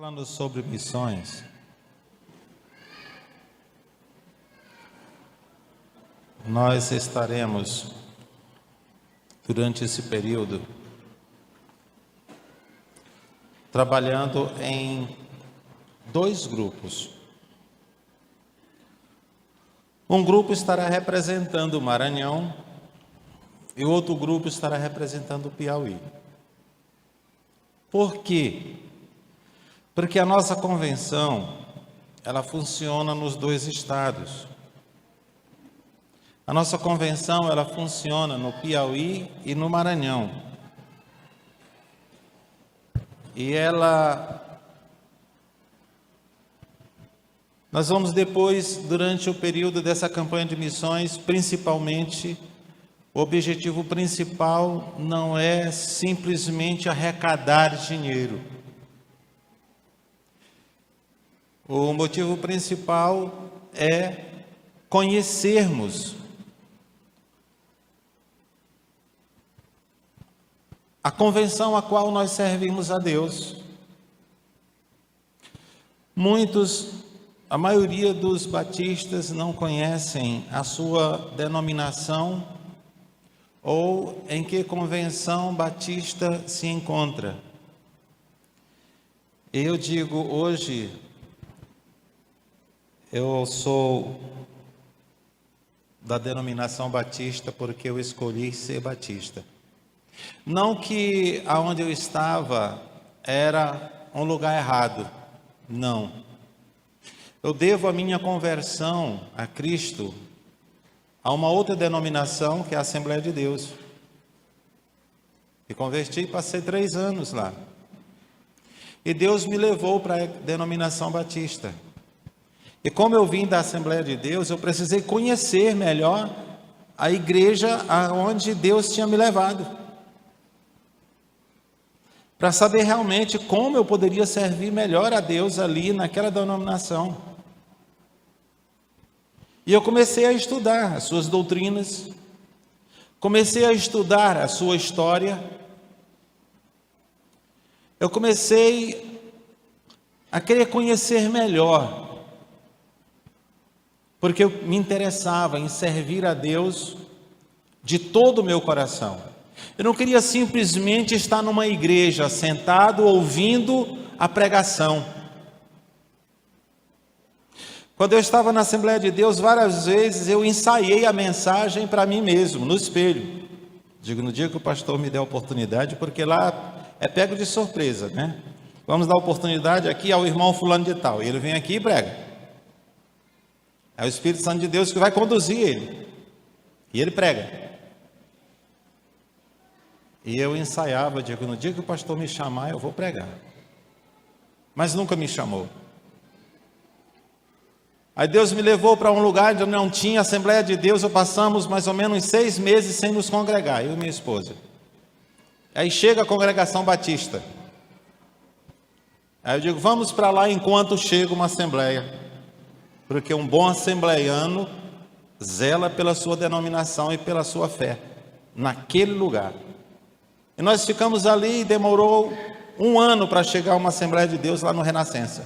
Falando sobre missões, nós estaremos, durante esse período, trabalhando em dois grupos. Um grupo estará representando o Maranhão e o outro grupo estará representando o Piauí. Por quê? Porque a nossa convenção, ela funciona nos dois estados. A nossa convenção, ela funciona no Piauí e no Maranhão. E nós vamos depois, durante o período dessa campanha de missões, principalmente, o objetivo principal não é simplesmente arrecadar dinheiro. O motivo principal é conhecermos a convenção a qual nós servimos a Deus. A maioria dos batistas não conhecem a sua denominação ou em que convenção batista se encontra. Eu digo hoje, eu sou da denominação batista porque eu escolhi ser batista. Não que aonde eu estava era um lugar errado, não. Eu devo a minha conversão a Cristo a uma outra denominação, que é a Assembleia de Deus. Me converti e passei 3 anos lá. E Deus me levou para a denominação batista. E como eu vim da Assembleia de Deus, eu precisei conhecer melhor a igreja aonde Deus tinha me levado, para saber realmente como eu poderia servir melhor a Deus ali naquela denominação. E eu comecei a estudar as suas doutrinas, comecei a estudar a sua história, eu comecei a querer conhecer melhor, porque eu me interessava em servir a Deus de todo o meu coração. Eu não queria simplesmente estar numa igreja, sentado, ouvindo a pregação. Quando eu estava na Assembleia de Deus, várias vezes eu ensaiei a mensagem para mim mesmo, no espelho. Digo, no dia que o pastor me der a oportunidade, porque lá é pego de surpresa, né? Vamos dar oportunidade aqui ao irmão fulano de tal. E ele vem aqui e prega. É o Espírito Santo de Deus que vai conduzir ele. E ele prega. E eu ensaiava, digo, no dia que o pastor me chamar, eu vou pregar. Mas nunca me chamou. Aí Deus me levou para um lugar onde não tinha Assembleia de Deus. Passamos mais ou menos 6 meses sem nos congregar, eu e minha esposa. Aí chega a congregação batista. Aí eu digo, vamos para lá enquanto chega uma assembleia. Porque um bom assembleiano zela pela sua denominação e pela sua fé, naquele lugar. E nós ficamos ali e demorou 1 ano para chegar uma Assembleia de Deus lá no Renascença.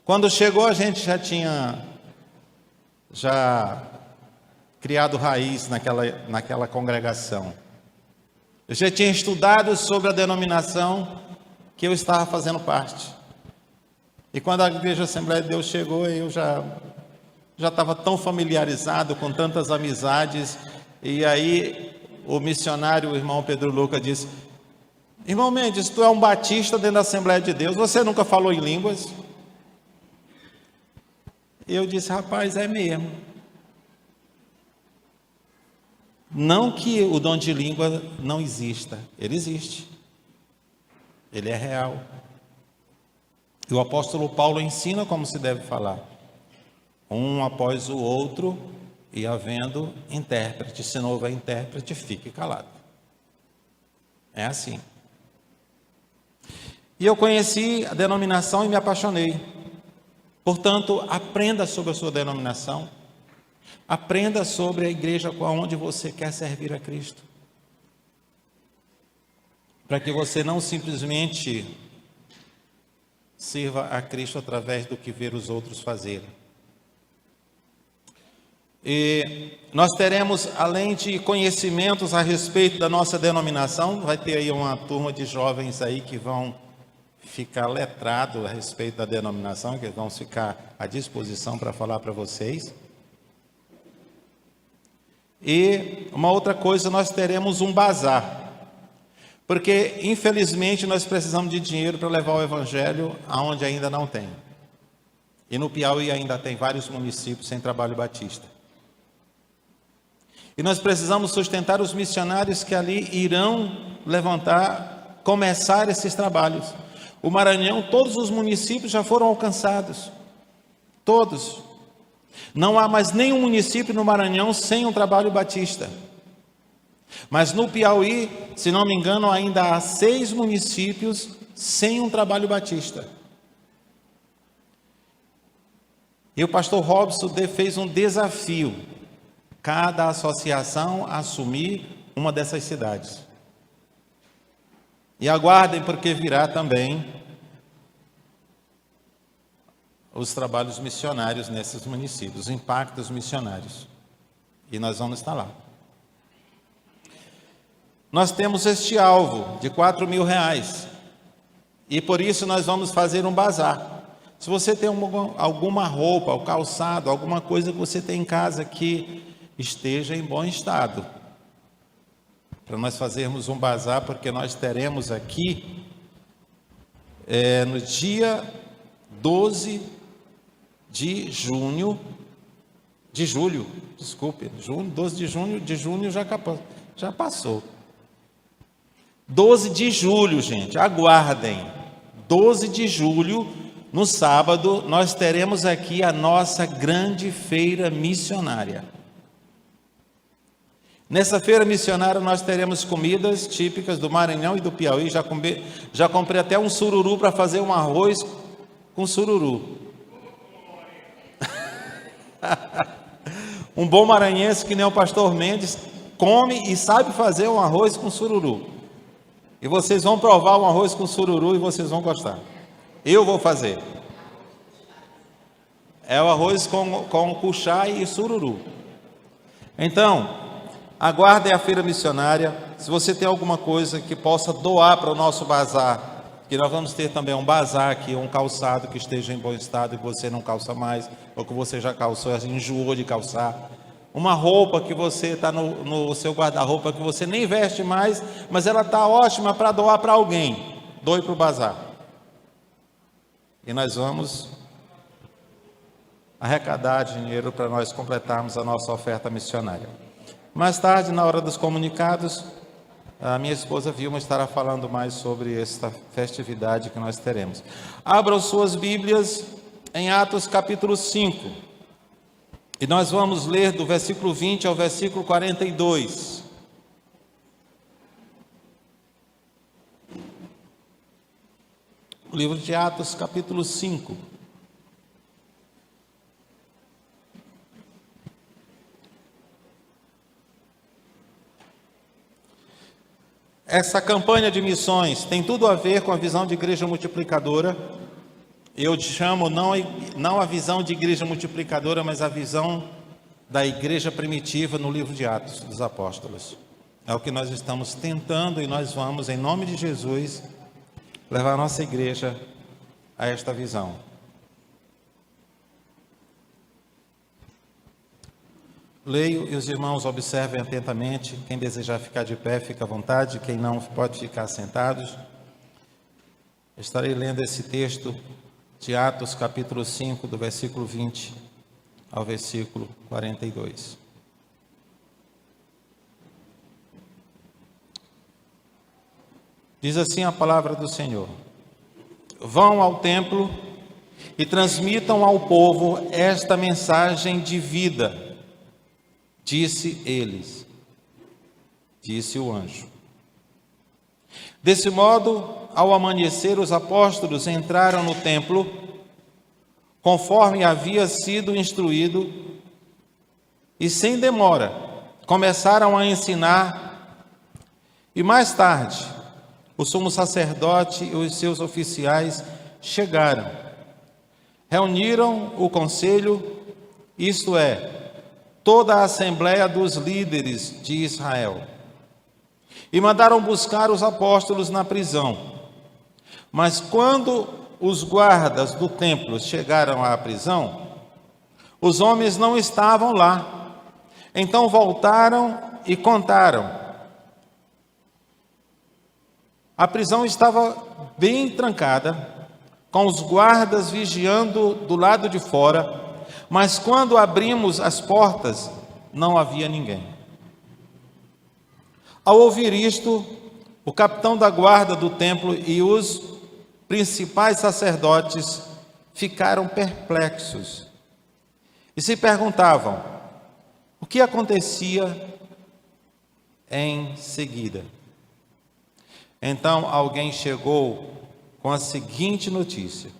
Quando chegou, a gente já tinha criado raiz naquela congregação. Eu já tinha estudado sobre a denominação que eu estava fazendo parte. E quando a Igreja Assembleia de Deus chegou, eu já estava tão familiarizado com tantas amizades. E aí o missionário, o irmão Pedro Luca, disse, irmão Mendes, tu é um batista dentro da Assembleia de Deus, você nunca falou em línguas? E eu disse, rapaz, é mesmo. Não que o dom de língua não exista, ele existe. Ele é real. E o apóstolo Paulo ensina como se deve falar. Um após o outro, e havendo intérprete. Se não houver intérprete, fique calado. É assim. E eu conheci a denominação e me apaixonei. Portanto, aprenda sobre a sua denominação. Aprenda sobre a igreja onde você quer servir a Cristo. Para que você não simplesmente sirva a Cristo através do que ver os outros fazerem. E nós teremos, além de conhecimentos a respeito da nossa denominação, vai ter aí uma turma de jovens aí que vão ficar letrados a respeito da denominação, que vão ficar à disposição para falar para vocês. E uma outra coisa, nós teremos um bazar, porque infelizmente nós precisamos de dinheiro para levar o evangelho aonde ainda não tem. E no Piauí ainda tem vários municípios sem trabalho batista. E nós precisamos sustentar os missionários que ali irão começar esses trabalhos. O Maranhão, todos os municípios já foram alcançados. Todos. Não há mais nenhum município no Maranhão sem um trabalho batista. Mas no Piauí, se não me engano, ainda há 6 municípios sem um trabalho batista. E o pastor Robson fez um desafio. Cada associação assumir uma dessas cidades. E aguardem, porque virá também os trabalhos missionários nesses municípios, os impactos missionários. E nós vamos estar lá. Nós temos este alvo de R$4.000. E por isso nós vamos fazer um bazar. Se você tem alguma roupa, ou calçado, alguma coisa que você tem em casa que esteja em bom estado, para nós fazermos um bazar, porque nós teremos aqui, no dia 12 de julho, 12 de junho já passou. 12 de julho, gente, aguardem, 12 de julho, no sábado, nós teremos aqui a nossa grande feira missionária. Nessa feira missionária nós teremos comidas típicas do Maranhão e do Piauí. Já comprei até um sururu para fazer um arroz com sururu. Um bom maranhense que nem o pastor Mendes come e sabe fazer um arroz com sururu. E vocês vão provar um arroz com sururu e vocês vão gostar. Eu vou fazer. É o arroz com cuchá e sururu. Então, aguardem a feira missionária. Se você tem alguma coisa que possa doar para o nosso bazar, que nós vamos ter também um bazar aqui, um calçado que esteja em bom estado e que você não calça mais, ou que você já calçou e enjoou de calçar. Uma roupa que você está no seu guarda-roupa, que você nem veste mais, mas ela está ótima para doar para alguém. Doe para o bazar. E nós vamos arrecadar dinheiro para nós completarmos a nossa oferta missionária. Mais tarde, na hora dos comunicados, a minha esposa Vilma estará falando mais sobre esta festividade que nós teremos. Abram suas Bíblias em Atos capítulo 5. E nós vamos ler do versículo 20 ao versículo 42. O livro de Atos capítulo 5. Essa campanha de missões tem tudo a ver com a visão de igreja multiplicadora. Eu chamo não a visão de igreja multiplicadora, mas a visão da igreja primitiva no livro de Atos dos Apóstolos. É o que nós estamos tentando e nós vamos, em nome de Jesus, levar a nossa igreja a esta visão. Leio e os irmãos observem atentamente. Quem desejar ficar de pé, fica à vontade. Quem não, pode ficar sentados. Estarei lendo esse texto de Atos, capítulo 5, do versículo 20 ao versículo 42. Diz assim a palavra do Senhor: vão ao templo e transmitam ao povo esta mensagem de vida. Disse o anjo. Desse modo, ao amanhecer, os apóstolos entraram no templo, conforme havia sido instruído, e sem demora, começaram a ensinar. E mais tarde, o sumo sacerdote e os seus oficiais chegaram, reuniram o conselho, isto é, toda a assembleia dos líderes de Israel, e mandaram buscar os apóstolos na prisão. Mas quando os guardas do templo chegaram à prisão, os homens não estavam lá. Então voltaram e contaram. A prisão estava bem trancada, com os guardas vigiando do lado de fora, mas quando abrimos as portas, não havia ninguém. Ao ouvir isto, o capitão da guarda do templo e os principais sacerdotes ficaram perplexos e se perguntavam o que acontecia em seguida. Então alguém chegou com a seguinte notícia: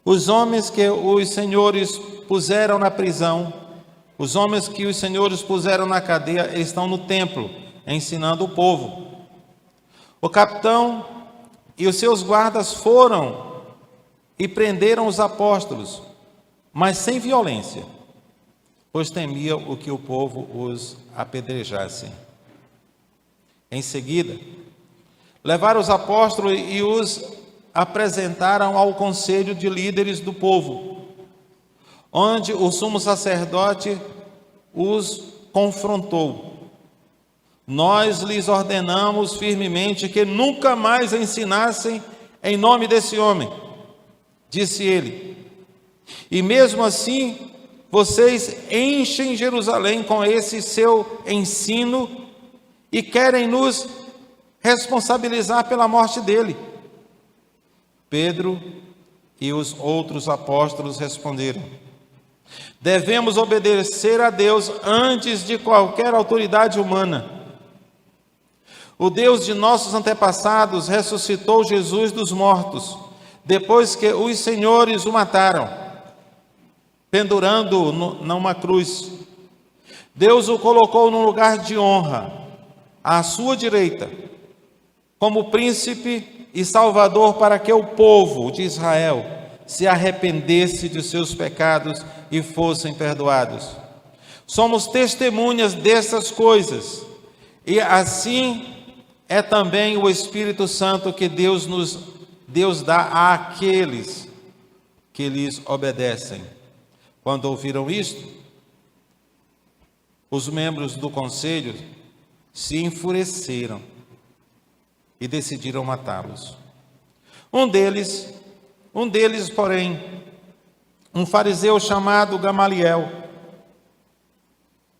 os homens que os senhores puseram na prisão, os homens que os senhores puseram na cadeia, estão no templo, ensinando o povo. O capitão e os seus guardas foram e prenderam os apóstolos, mas sem violência, pois temiam o que o povo os apedrejasse. Em seguida, levaram os apóstolos e os apresentaram ao conselho de líderes do povo, onde o sumo sacerdote os confrontou. Nós lhes ordenamos firmemente que nunca mais ensinassem em nome desse homem, disse ele. E mesmo assim, vocês enchem Jerusalém com esse seu ensino e querem nos responsabilizar pela morte dele. Pedro e os outros apóstolos responderam: devemos obedecer a Deus antes de qualquer autoridade humana. O Deus de nossos antepassados ressuscitou Jesus dos mortos, depois que os senhores o mataram, pendurando-o numa cruz. Deus o colocou num lugar de honra, à sua direita, como príncipe e salvador, para que o povo de Israel se arrependesse de seus pecados e fossem perdoados. Somos testemunhas dessas coisas, e assim é também o Espírito Santo que Deus dá àqueles que lhes obedecem. Quando ouviram isto, os membros do conselho se enfureceram e decidiram matá-los. Um deles, porém, um fariseu chamado Gamaliel,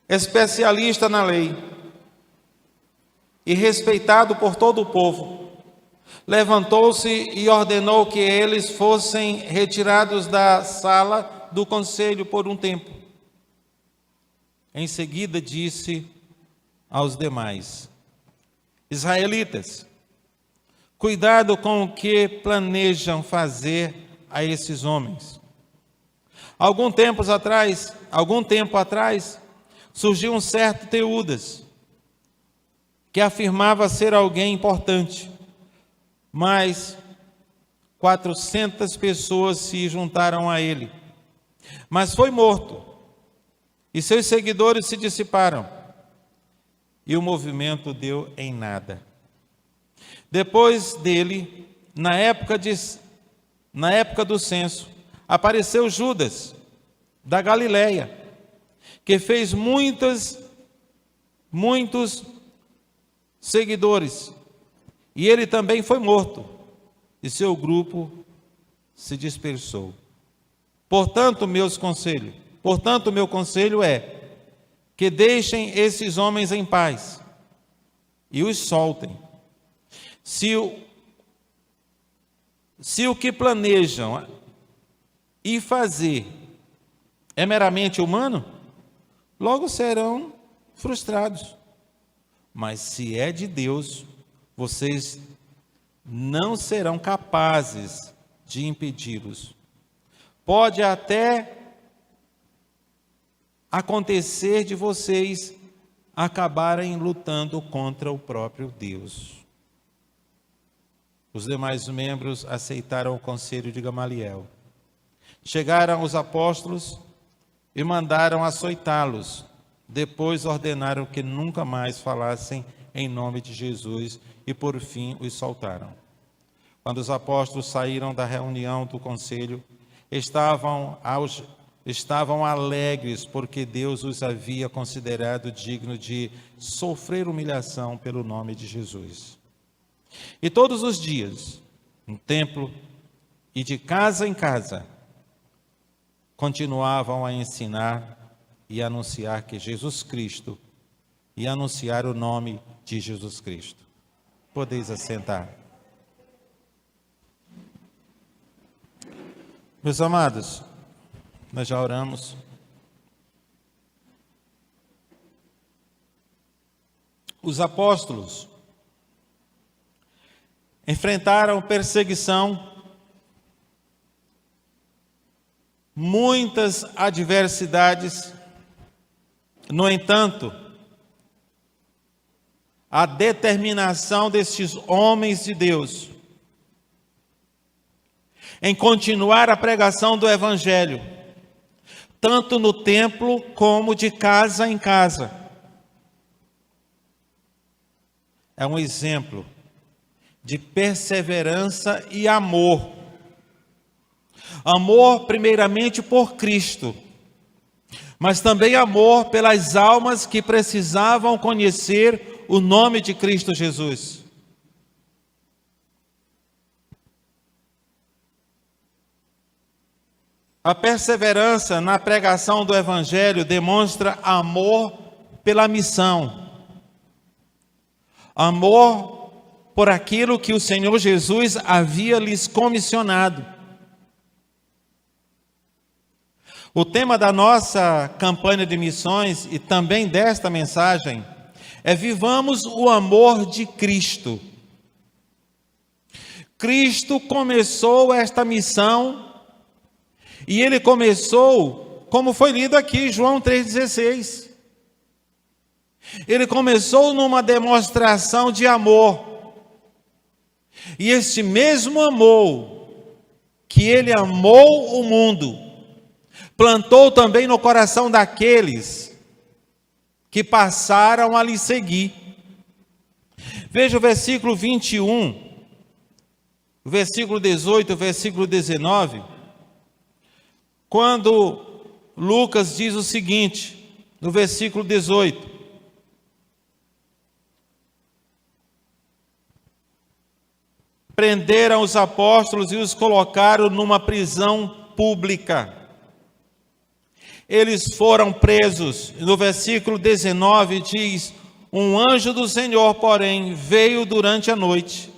especialista na lei e respeitado por todo o povo, levantou-se e ordenou que eles fossem retirados da sala do conselho por um tempo. Em seguida disse aos demais: israelitas, cuidado com o que planejam fazer a esses homens. Algum tempo atrás, surgiu um certo Teudas, que afirmava ser alguém importante, mas 400 pessoas se juntaram a ele. Mas foi morto, e seus seguidores se dissiparam, e o movimento deu em nada. Depois dele, na época do censo, apareceu Judas, da Galileia, que fez muitos seguidores, e ele também foi morto, e seu grupo se dispersou. Portanto, meu conselho é que deixem esses homens em paz e os soltem. Se o que planejam e fazer é meramente humano, logo serão frustrados. Mas se é de Deus, vocês não serão capazes de impedi-los. Pode até acontecer de vocês acabarem lutando contra o próprio Deus. Os demais membros aceitaram o conselho de Gamaliel. Chegaram os apóstolos e mandaram açoitá-los. Depois ordenaram que nunca mais falassem em nome de Jesus e por fim os soltaram. Quando os apóstolos saíram da reunião do conselho, estavam alegres porque Deus os havia considerado digno de sofrer humilhação pelo nome de Jesus. E todos os dias, no templo e de casa em casa, continuavam a ensinar e anunciar que Jesus Cristo, e anunciar o nome de Jesus Cristo. Podeis assentar. Meus amados, nós já oramos. Os apóstolos enfrentaram perseguição, muitas adversidades. No entanto, a determinação destes homens de Deus em continuar a pregação do Evangelho, tanto no templo como de casa em casa, é um exemplo de perseverança e amor. Amor primeiramente por Cristo, mas também amor pelas almas que precisavam conhecer o nome de Cristo Jesus. A perseverança na pregação do Evangelho demonstra amor pela missão, amor por aquilo que o Senhor Jesus havia lhes comissionado. O tema da nossa campanha de missões e também desta mensagem é: vivamos o amor de Cristo. Cristo começou esta missão e Ele começou, como foi lido aqui, João 3,16. Ele começou numa demonstração de amor. E este mesmo amor que Ele amou o mundo, plantou também no coração daqueles que passaram a lhe seguir. Veja o versículo 21, o versículo 18, o versículo 19, quando Lucas diz o seguinte, no versículo 18: prenderam os apóstolos e os colocaram numa prisão pública. Eles foram presos. No versículo 19 diz: um anjo do Senhor, porém, veio durante a noite,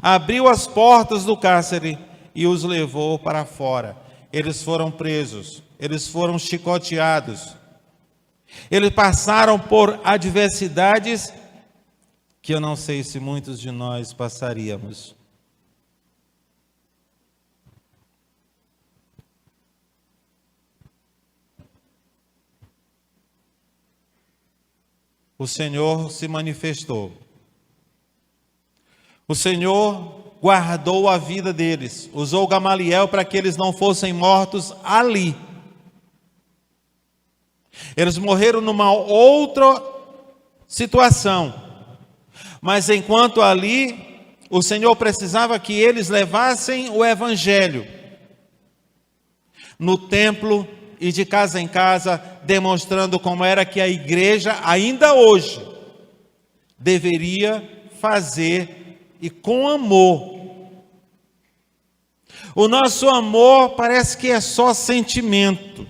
abriu as portas do cárcere e os levou para fora. Eles foram presos, eles foram chicoteados, eles passaram por adversidades que eu não sei se muitos de nós passaríamos. O Senhor se manifestou. O Senhor guardou a vida deles, usou Gamaliel para que eles não fossem mortos ali. Eles morreram numa outra situação, mas enquanto ali, o Senhor precisava que eles levassem o Evangelho no templo e de casa em casa, demonstrando como era que a igreja, ainda hoje, deveria fazer, e com amor. O nosso amor parece que é só sentimento.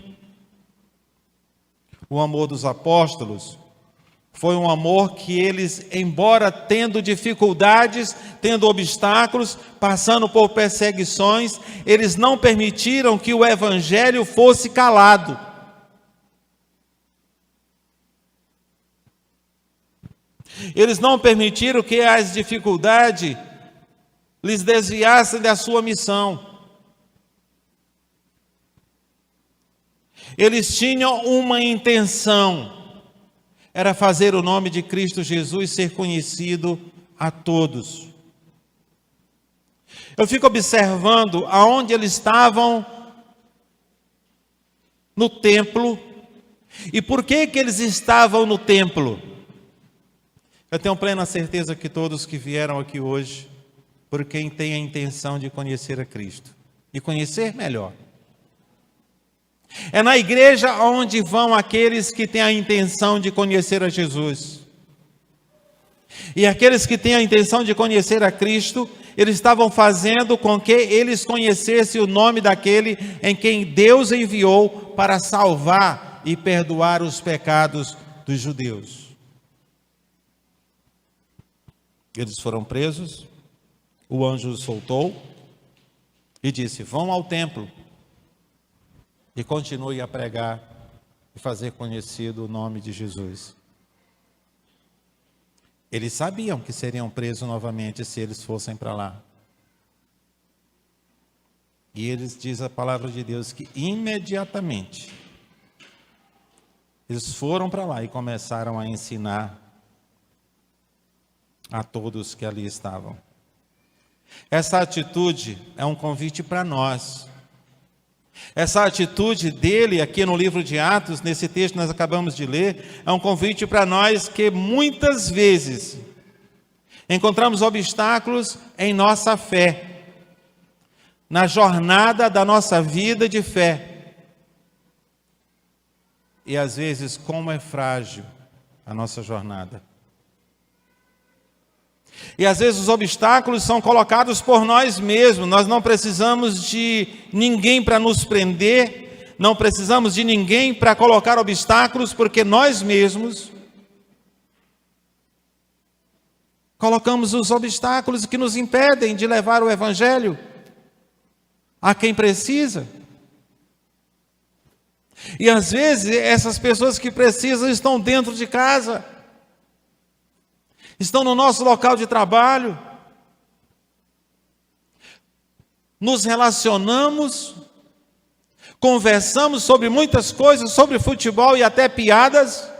O amor dos apóstolos foi um amor que eles, embora tendo dificuldades, tendo obstáculos, passando por perseguições, eles não permitiram que o Evangelho fosse calado. Eles não permitiram que as dificuldades lhes desviassem da sua missão. Eles tinham uma intenção, era fazer o nome de Cristo Jesus ser conhecido a todos. Eu fico observando aonde eles estavam no templo. E por que eles estavam no templo? Eu tenho plena certeza que todos que vieram aqui hoje, por quem tem a intenção de conhecer a Cristo, e conhecer melhor. É na igreja onde vão aqueles que têm a intenção de conhecer a Jesus. E aqueles que têm a intenção de conhecer a Cristo, eles estavam fazendo com que eles conhecessem o nome daquele em quem Deus enviou para salvar e perdoar os pecados dos judeus. Eles foram presos, o anjo os soltou e disse: vão ao templo e continue a pregar e fazer conhecido o nome de Jesus. Eles sabiam que seriam presos novamente se eles fossem para lá. E eles, diz a palavra de Deus, que imediatamente eles foram para lá e começaram a ensinar a todos que ali estavam. Essa atitude é um convite para nós. Essa atitude dele aqui no livro de Atos, nesse texto que nós acabamos de ler, é um convite para nós que muitas vezes encontramos obstáculos em nossa fé, na jornada da nossa vida de fé. E às vezes como é frágil a nossa jornada. E às vezes os obstáculos são colocados por nós mesmos. Nós não precisamos de ninguém para nos prender, não precisamos de ninguém para colocar obstáculos, porque nós mesmos colocamos os obstáculos que nos impedem de levar o Evangelho a quem precisa. E às vezes essas pessoas que precisam estão dentro de casa, estão no nosso local de trabalho, nos relacionamos, conversamos sobre muitas coisas, sobre futebol e até piadas,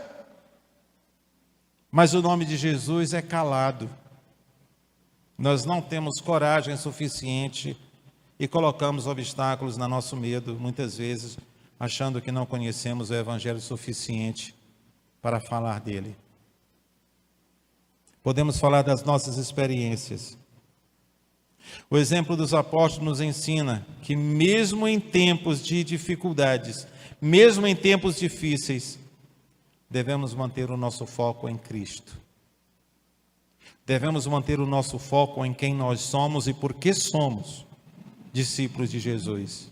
mas o nome de Jesus é calado. Nós não temos coragem suficiente e colocamos obstáculos no nosso medo, muitas vezes, achando que não conhecemos o Evangelho suficiente para falar dele. Podemos falar das nossas experiências. O exemplo dos apóstolos nos ensina que mesmo em tempos de dificuldades, mesmo em tempos difíceis, devemos manter o nosso foco em Cristo. Devemos manter o nosso foco em quem nós somos e por que somos discípulos de Jesus.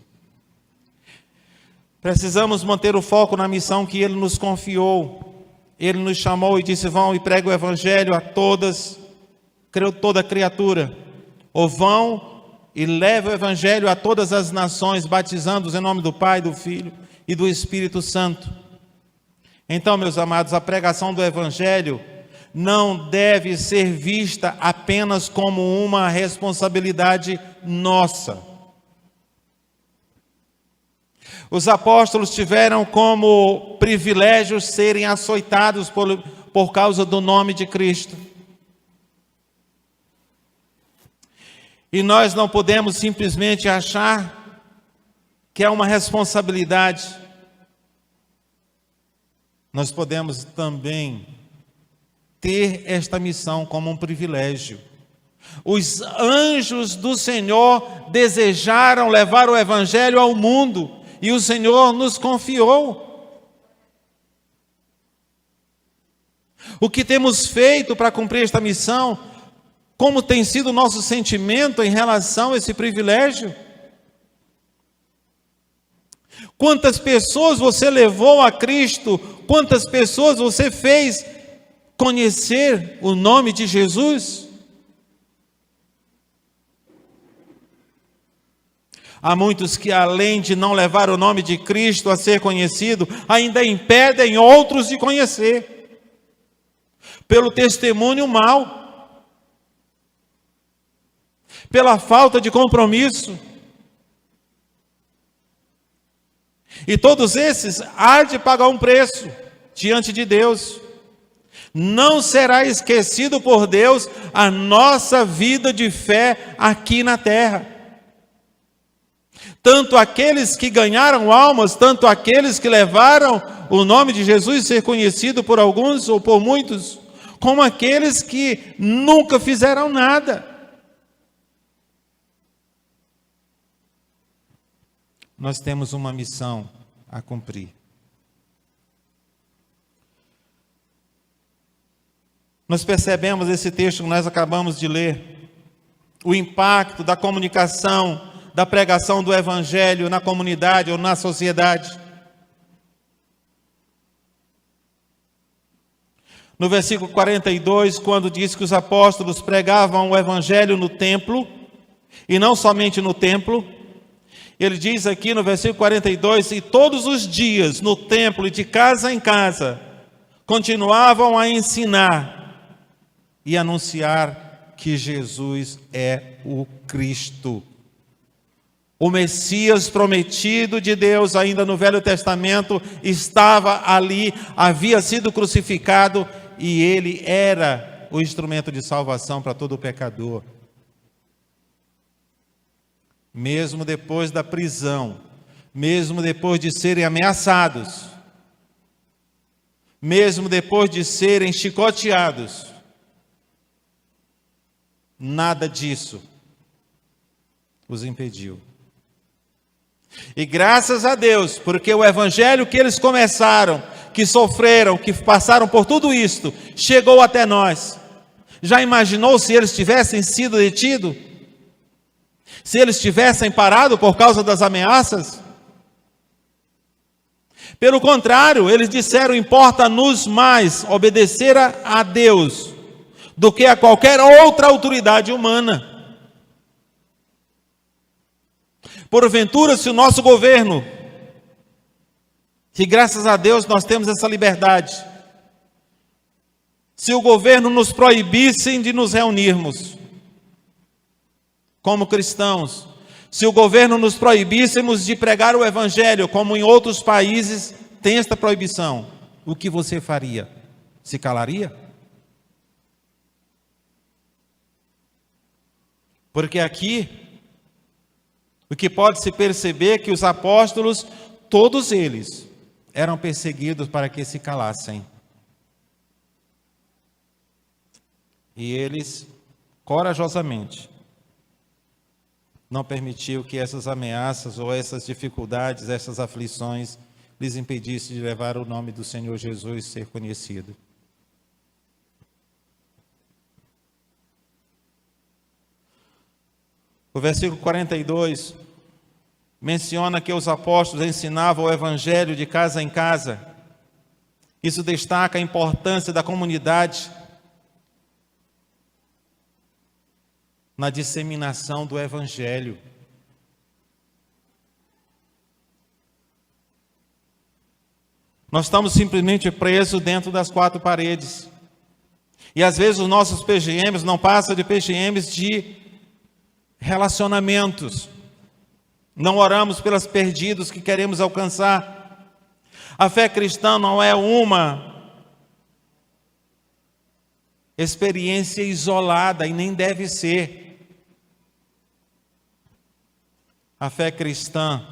Precisamos manter o foco na missão que Ele nos confiou. Ele nos chamou e disse: vão e pregue o Evangelho a toda criatura. Ou vão e leve o Evangelho a todas as nações, batizando-os em nome do Pai, do Filho e do Espírito Santo. Então, meus amados, a pregação do Evangelho não deve ser vista apenas como uma responsabilidade nossa. Os apóstolos tiveram como privilégio serem açoitados por causa do nome de Cristo. E nós não podemos simplesmente achar que é uma responsabilidade. Nós podemos também ter esta missão como um privilégio. Os anjos do Senhor desejaram levar o Evangelho ao mundo. E o Senhor nos confiou. O que temos feito para cumprir esta missão? Como tem sido o nosso sentimento em relação a esse privilégio? Quantas pessoas você levou a Cristo? Quantas pessoas você fez conhecer o nome de Jesus? Há muitos que, além de não levar o nome de Cristo a ser conhecido, ainda impedem outros de conhecer, pelo testemunho mau, pela falta de compromisso. E todos esses há de pagar um preço diante de Deus. Não será esquecido por Deus a nossa vida de fé aqui na terra. Tanto aqueles que ganharam almas, tanto aqueles que levaram o nome de Jesus ser conhecido por alguns ou por muitos, como aqueles que nunca fizeram nada. Nós temos uma missão a cumprir. Nós percebemos esse texto que nós acabamos de ler, o impacto da comunicação, da pregação do Evangelho na comunidade ou na sociedade. No versículo 42, quando diz que os apóstolos pregavam o Evangelho no templo, e não somente no templo, ele diz aqui no versículo 42, e todos os dias no templo e de casa em casa, continuavam a ensinar e anunciar que Jesus é o Cristo. O Messias prometido de Deus, ainda no Velho Testamento, estava ali, havia sido crucificado e ele era o instrumento de salvação para todo pecador. Mesmo depois da prisão, mesmo depois de serem ameaçados, mesmo depois de serem chicoteados, nada disso os impediu. E graças a Deus, porque o evangelho que eles começaram, que sofreram, que passaram por tudo isto, chegou até nós. Já imaginou se eles tivessem sido detidos? Se eles tivessem parado por causa das ameaças? Pelo contrário, eles disseram: importa-nos mais obedecer a Deus do que a qualquer outra autoridade humana. Porventura, se o nosso governo, que graças a Deus nós temos essa liberdade, se o governo nos proibisse de nos reunirmos como cristãos, se o governo nos proibíssemos de pregar o evangelho, como em outros países tem esta proibição, o que você faria? Se calaria? Porque aqui, o que pode se perceber é que os apóstolos, todos eles, eram perseguidos para que se calassem. E eles, corajosamente, não permitiu que essas ameaças ou essas dificuldades, essas aflições, lhes impedissem de levar o nome do Senhor Jesus ser conhecido. O versículo 42 menciona que os apóstolos ensinavam o evangelho de casa em casa. Isso destaca a importância da comunidade na disseminação do evangelho. Nós estamos simplesmente presos dentro das quatro paredes. E às vezes os nossos PGMs não passam de PGMs de relacionamentos. Não oramos pelos perdidos que queremos alcançar. A fé cristã não é uma experiência isolada e nem deve ser. A fé cristã,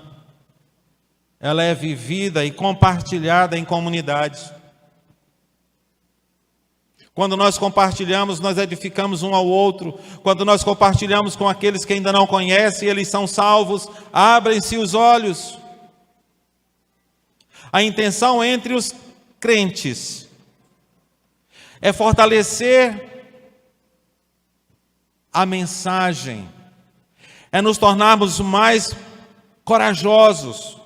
ela é vivida e compartilhada em comunidade. Quando nós compartilhamos, nós edificamos um ao outro. Quando nós compartilhamos com aqueles que ainda não conhecem, eles são salvos, abrem-se os olhos. A intenção entre os crentes é fortalecer a mensagem, é nos tornarmos mais corajosos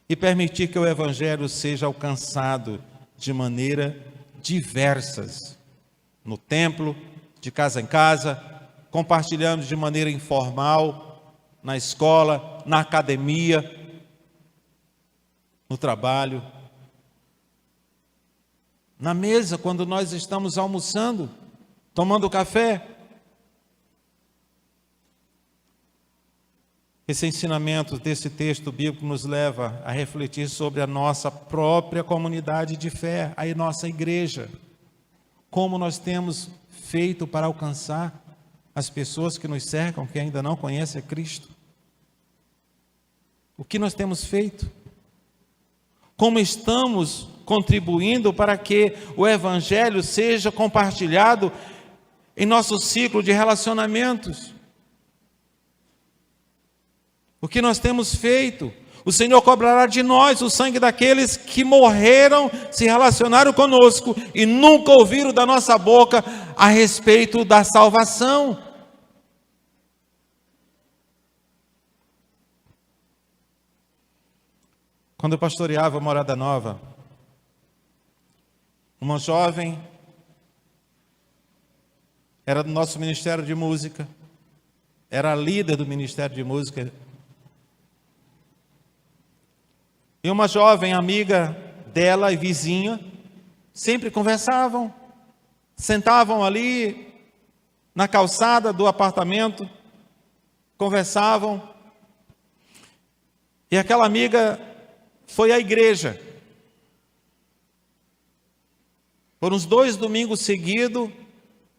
e permitir que o evangelho seja alcançado de maneira diversas, no templo, de casa em casa, compartilhando de maneira informal, na escola, na academia, no trabalho, na mesa, quando nós estamos almoçando, tomando café. Esse ensinamento desse texto bíblico nos leva a refletir sobre a nossa própria comunidade de fé, a nossa igreja. como nós temos feito para alcançar as pessoas que nos cercam, que ainda não conhecem a Cristo? O que nós temos feito? Como estamos contribuindo para que o Evangelho seja compartilhado em nosso ciclo de relacionamentos? O que nós temos feito? O Senhor cobrará de nós o sangue daqueles que morreram, se relacionaram conosco e nunca ouviram da nossa boca a respeito da salvação. Quando eu pastoreava Morada Nova, uma jovem era do nosso Ministério de Música, era a líder do Ministério de Música. E uma jovem amiga dela e vizinha, sempre conversavam, sentavam ali na calçada do apartamento, conversavam. E aquela amiga foi à igreja. Por uns 2 domingos seguidos,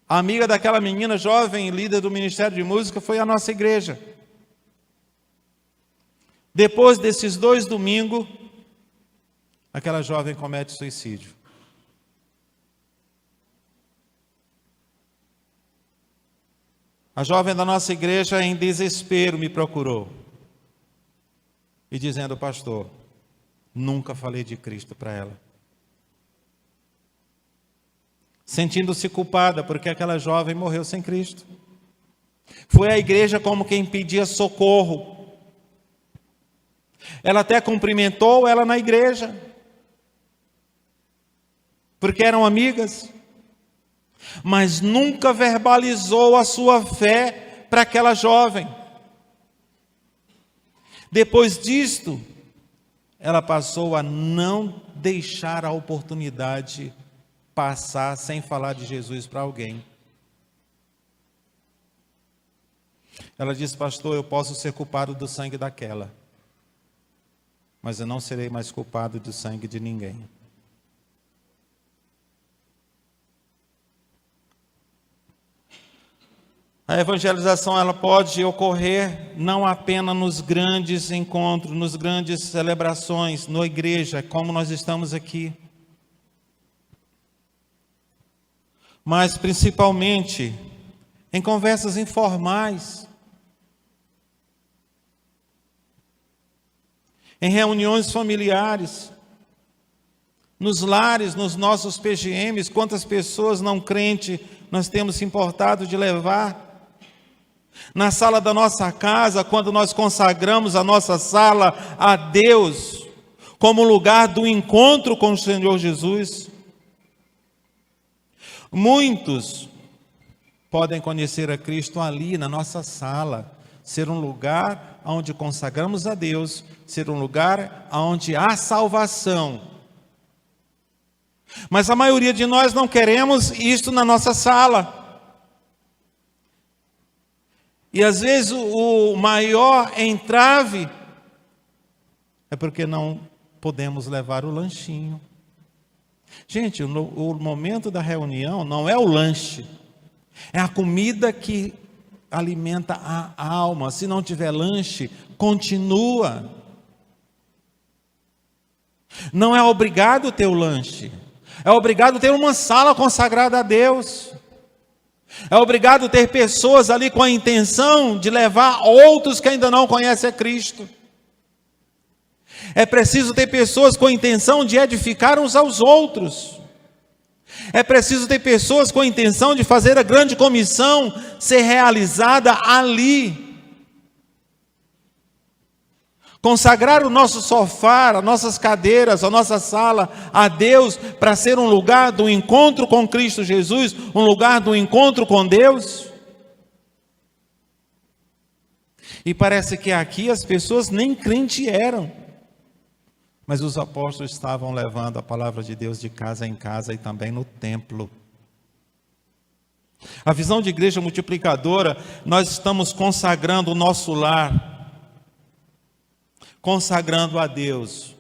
a amiga daquela menina jovem, líder do Ministério de Música, foi à nossa igreja. Depois desses 2 domingos, aquela jovem comete suicídio. A jovem da nossa igreja, em desespero, me procurou. E dizendo: pastor, nunca falei de Cristo para ela. Sentindo-se culpada, porque aquela jovem morreu sem Cristo. Foi à igreja como quem pedia socorro. Ela até cumprimentou ela na igreja, porque eram amigas, mas nunca verbalizou a sua fé para aquela jovem. Depois disto, ela passou a não deixar a oportunidade passar sem falar de Jesus para alguém. Ela disse: pastor, eu posso ser culpado do sangue daquela, mas eu não serei mais culpado do sangue de ninguém. A evangelização, ela pode ocorrer não apenas nos grandes encontros, nos grandes celebrações, na igreja, como nós estamos aqui, mas principalmente em conversas informais, em reuniões familiares, nos lares, nos nossos PGMs. Quantas pessoas não crentes nós temos se importado de levar? Na sala da nossa casa, quando nós consagramos a nossa sala a Deus, como lugar do encontro com o Senhor Jesus. Muitos podem conhecer a Cristo ali na nossa sala, ser um lugar onde consagramos a Deus, ser um lugar onde há salvação. Mas a maioria de nós não queremos isto na nossa sala. E às vezes o maior entrave é porque não podemos levar o lanchinho. Gente, o momento da reunião não é o lanche, é a comida que alimenta a alma. Se não tiver lanche, continua. Não é obrigado ter o lanche, é obrigado ter uma sala consagrada a Deus. É obrigado ter pessoas ali com a intenção de levar outros que ainda não conhecem a Cristo. É preciso ter pessoas com a intenção de edificar uns aos outros. É preciso ter pessoas com a intenção de fazer a grande comissão ser realizada ali. Consagrar o nosso sofá, as nossas cadeiras, a nossa sala a Deus, para ser um lugar do encontro com Cristo Jesus, um lugar do encontro com Deus. E parece que aqui as pessoas nem crentes eram, mas os apóstolos estavam levando a palavra de Deus de casa em casa e também no templo. A visão de igreja multiplicadora, nós estamos consagrando o nosso lar, consagrando a Deus.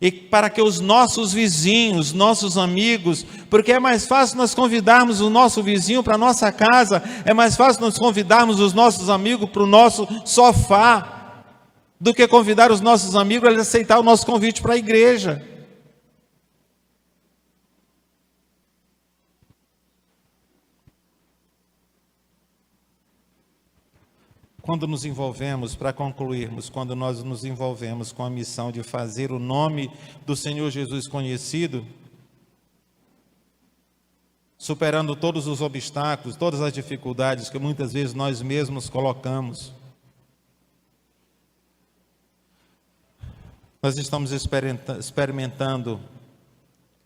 E para que os nossos vizinhos, nossos amigos, porque é mais fácil nós convidarmos o nosso vizinho para a nossa casa, é mais fácil nós convidarmos os nossos amigos para o nosso sofá, do que convidar os nossos amigos a aceitar o nosso convite para a igreja. Quando nos envolvemos, para concluirmos, quando nós nos envolvemos com a missão de fazer o nome do Senhor Jesus conhecido, superando todos os obstáculos, todas as dificuldades que muitas vezes nós mesmos colocamos, nós estamos experimentando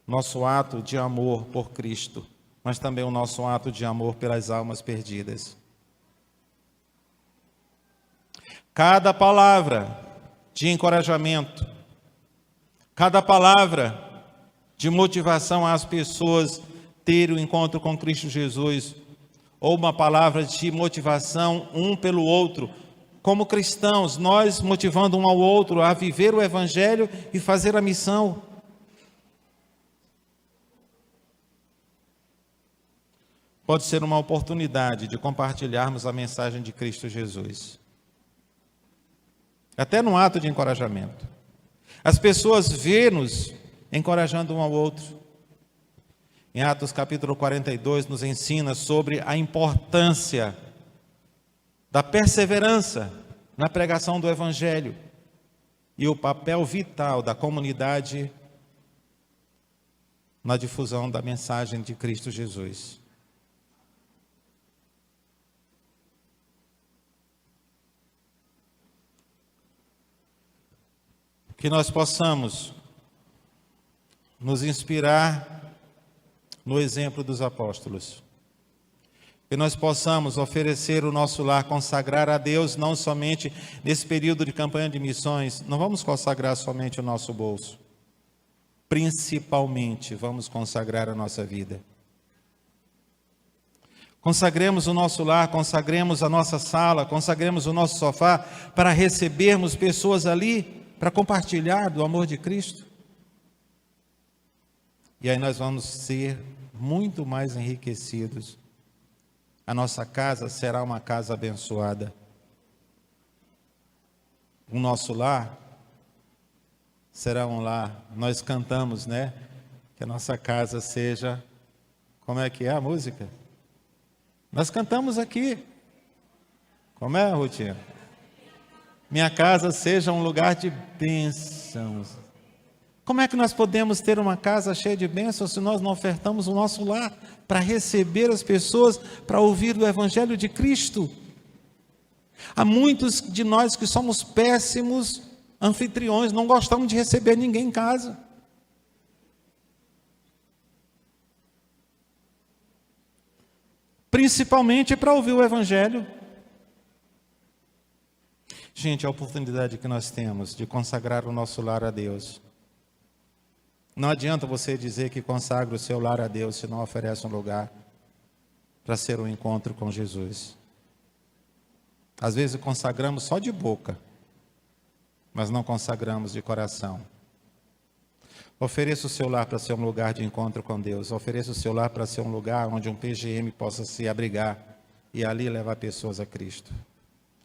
nosso ato de amor por Cristo, mas também o nosso ato de amor pelas almas perdidas. Cada palavra de encorajamento, cada palavra de motivação às pessoas terem o encontro com Cristo Jesus, ou uma palavra de motivação um pelo outro, como cristãos, nós motivando um ao outro a viver o Evangelho e fazer a missão. Pode ser uma oportunidade de compartilharmos a mensagem de Cristo Jesus. Até num ato de encorajamento. As pessoas vê-nos encorajando um ao outro. Em Atos capítulo 42 nos ensina sobre a importância da perseverança na pregação do Evangelho e o papel vital da comunidade na difusão da mensagem de Cristo Jesus. Que nós possamos nos inspirar no exemplo dos apóstolos. Que nós possamos oferecer o nosso lar, consagrar a Deus, não somente nesse período de campanha de missões, não vamos consagrar somente o nosso bolso. Principalmente, vamos consagrar a nossa vida. Consagremos o nosso lar, consagremos a nossa sala, consagremos o nosso sofá para recebermos pessoas ali, para compartilhar do amor de Cristo. E aí nós vamos ser muito mais enriquecidos. A nossa casa será uma casa abençoada. O nosso lar será um lar. Nós cantamos, né? Que a nossa casa seja... Como é que é a música? Nós cantamos aqui. Como é, Rutinha? Minha casa seja um lugar de bênçãos. Como é que nós podemos ter uma casa cheia de bênçãos se nós não ofertamos o nosso lar para receber as pessoas, para ouvir o Evangelho de Cristo? Há muitos de nós que somos péssimos anfitriões, não gostamos de receber ninguém em casa. Principalmente para ouvir o Evangelho. Gente, a oportunidade que nós temos de consagrar o nosso lar a Deus. Não adianta você dizer que consagra o seu lar a Deus se não oferece um lugar para ser um encontro com Jesus. Às vezes consagramos só de boca, mas não consagramos de coração. Ofereça o seu lar para ser um lugar de encontro com Deus. Ofereça o seu lar para ser um lugar onde um PGM possa se abrigar e ali levar pessoas a Cristo.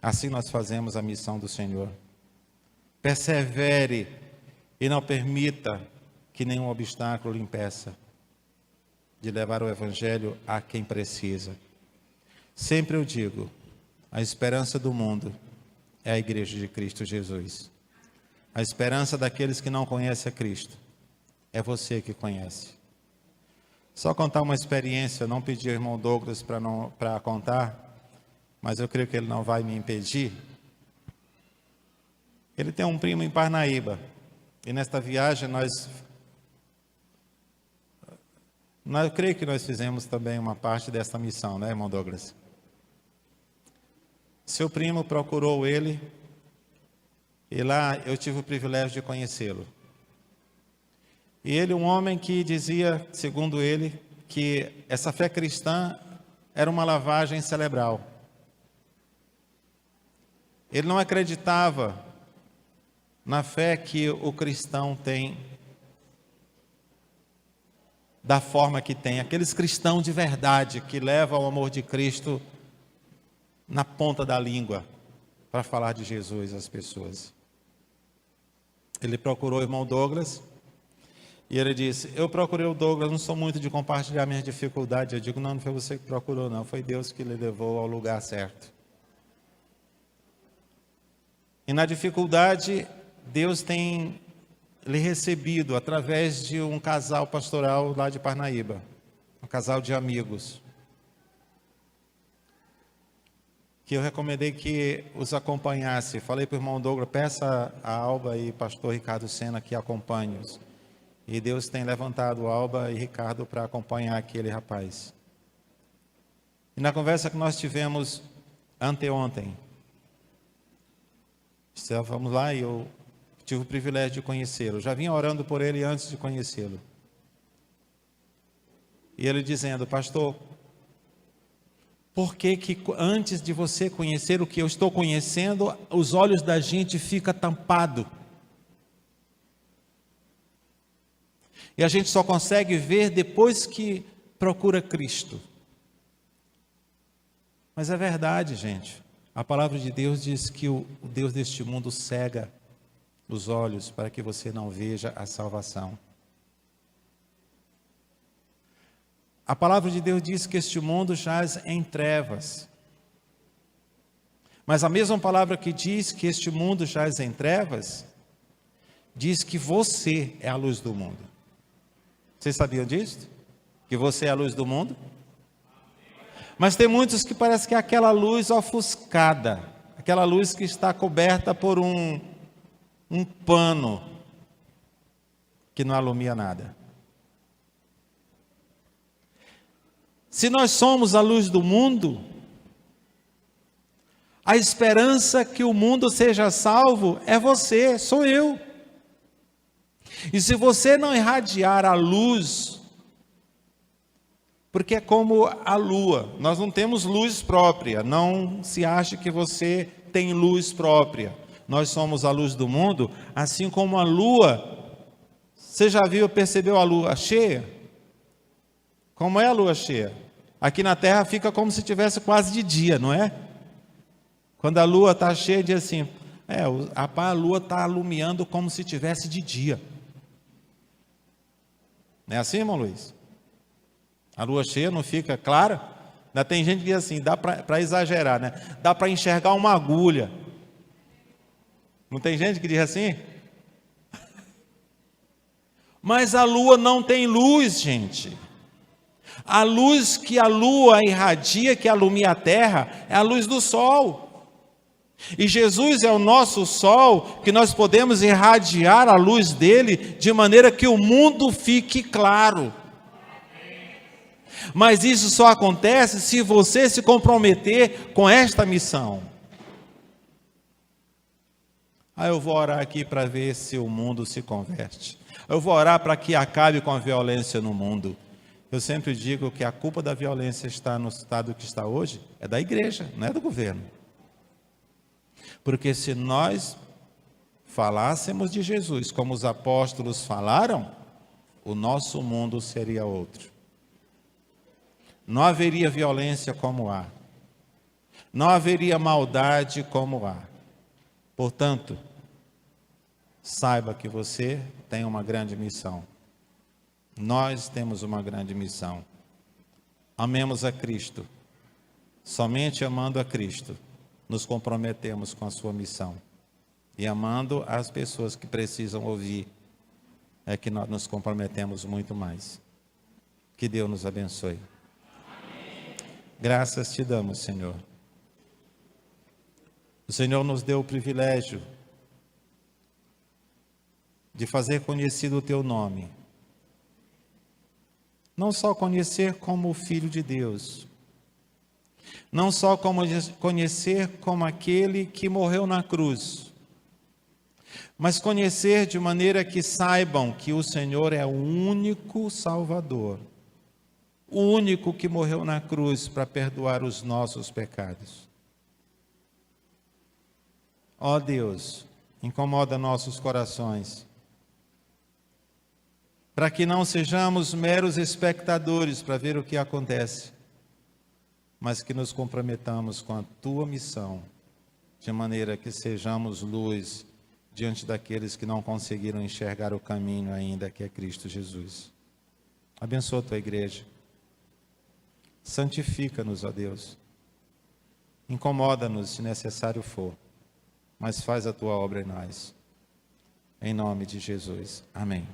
Assim nós fazemos a missão do Senhor. Persevere e não permita que nenhum obstáculo lhe impeça de levar o Evangelho a quem precisa. Sempre eu digo, a esperança do mundo é a igreja de Cristo Jesus. A esperança daqueles que não conhecem a Cristo é você que conhece. Só contar uma experiência, não pedi ao irmão Douglas para contar, mas eu creio que ele não vai me impedir. Ele tem um primo em Parnaíba, e nesta viagem eu creio que nós fizemos também uma parte desta missão, né, irmão Douglas? Seu primo procurou ele, e lá eu tive o privilégio de conhecê-lo. E ele, um homem que dizia, segundo ele, que essa fé cristã era uma lavagem cerebral. Ele não acreditava na fé que o cristão tem, da forma que tem, aqueles cristãos de verdade que levam o amor de Cristo na ponta da língua para falar de Jesus às pessoas. Ele procurou o irmão Douglas e ele disse: eu procurei o Douglas, não sou muito de compartilhar minhas dificuldades. Eu digo: não foi você que procurou, não, foi Deus que lhe levou ao lugar certo. E na dificuldade, Deus tem lhe recebido através de um casal pastoral lá de Parnaíba, um casal de amigos, que eu recomendei que os acompanhasse. Falei para o irmão Douglas: peça a Alba e pastor Ricardo Sena que acompanhe-os. E Deus tem levantado Alba e Ricardo para acompanhar aquele rapaz. E na conversa que nós tivemos anteontem, estávamos lá e eu tive o privilégio de conhecê-lo. Já vinha orando por ele antes de conhecê-lo. E ele dizendo: pastor, por que antes de você conhecer o que eu estou conhecendo, os olhos da gente ficam tampados? E a gente só consegue ver depois que procura Cristo. Mas é verdade, gente. A palavra de Deus diz que o Deus deste mundo cega os olhos para que você não veja a salvação. A palavra de Deus diz que este mundo jaz em trevas. Mas a mesma palavra que diz que este mundo jaz em trevas, diz que você é a luz do mundo. Vocês sabiam disso? Que você é a luz do mundo? Mas tem muitos que parece que é aquela luz ofuscada, aquela luz que está coberta por um pano que não alumia nada. Se nós somos a luz do mundo, a esperança que o mundo seja salvo é você, sou eu. E se você não irradiar a luz, porque é como a lua, nós não temos luz própria, não se ache que você tem luz própria. Nós somos a luz do mundo, assim como a lua. Você já percebeu a lua cheia? Como é a lua cheia? Aqui na Terra fica como se tivesse quase de dia, não é? Quando a lua está cheia, diz assim, a lua está alumiando como se tivesse de dia. Não é assim, irmão Luiz? A lua cheia não fica clara? Ainda tem gente que diz assim, dá para exagerar, né? Dá para enxergar uma agulha. Não tem gente que diz assim? Mas a lua não tem luz, gente. A luz que a lua irradia, que alumia a terra, é a luz do sol. E Jesus é o nosso sol, que nós podemos irradiar a luz dele, de maneira que o mundo fique claro. Mas isso só acontece se você se comprometer com esta missão. Eu vou orar aqui para ver se o mundo se converte. Eu vou orar para que acabe com a violência no mundo. Eu sempre digo que a culpa da violência está no estado que está hoje, é da igreja, não é do governo. Porque se nós falássemos de Jesus como os apóstolos falaram, o nosso mundo seria outro. Não haveria violência como há. Não haveria maldade como há. Portanto, saiba que você tem uma grande missão. Nós temos uma grande missão. Amemos a Cristo. Somente amando a Cristo, nos comprometemos com a sua missão. E amando as pessoas que precisam ouvir, é que nós nos comprometemos muito mais. Que Deus nos abençoe. Amém. Graças te damos, Senhor. O Senhor nos deu o privilégio de fazer conhecido o teu nome. Não só conhecer como o Filho de Deus, não só conhecer como aquele que morreu na cruz, mas conhecer de maneira que saibam que o Senhor é o único Salvador, o único que morreu na cruz para perdoar os nossos pecados. Ó Deus, incomoda nossos corações, para que não sejamos meros espectadores para ver o que acontece, mas que nos comprometamos com a tua missão, de maneira que sejamos luz diante daqueles que não conseguiram enxergar o caminho ainda, que é Cristo Jesus. Abençoa a tua igreja. Santifica-nos, ó Deus. Incomoda-nos, se necessário for, mas faz a tua obra em nós. Em nome de Jesus. Amém.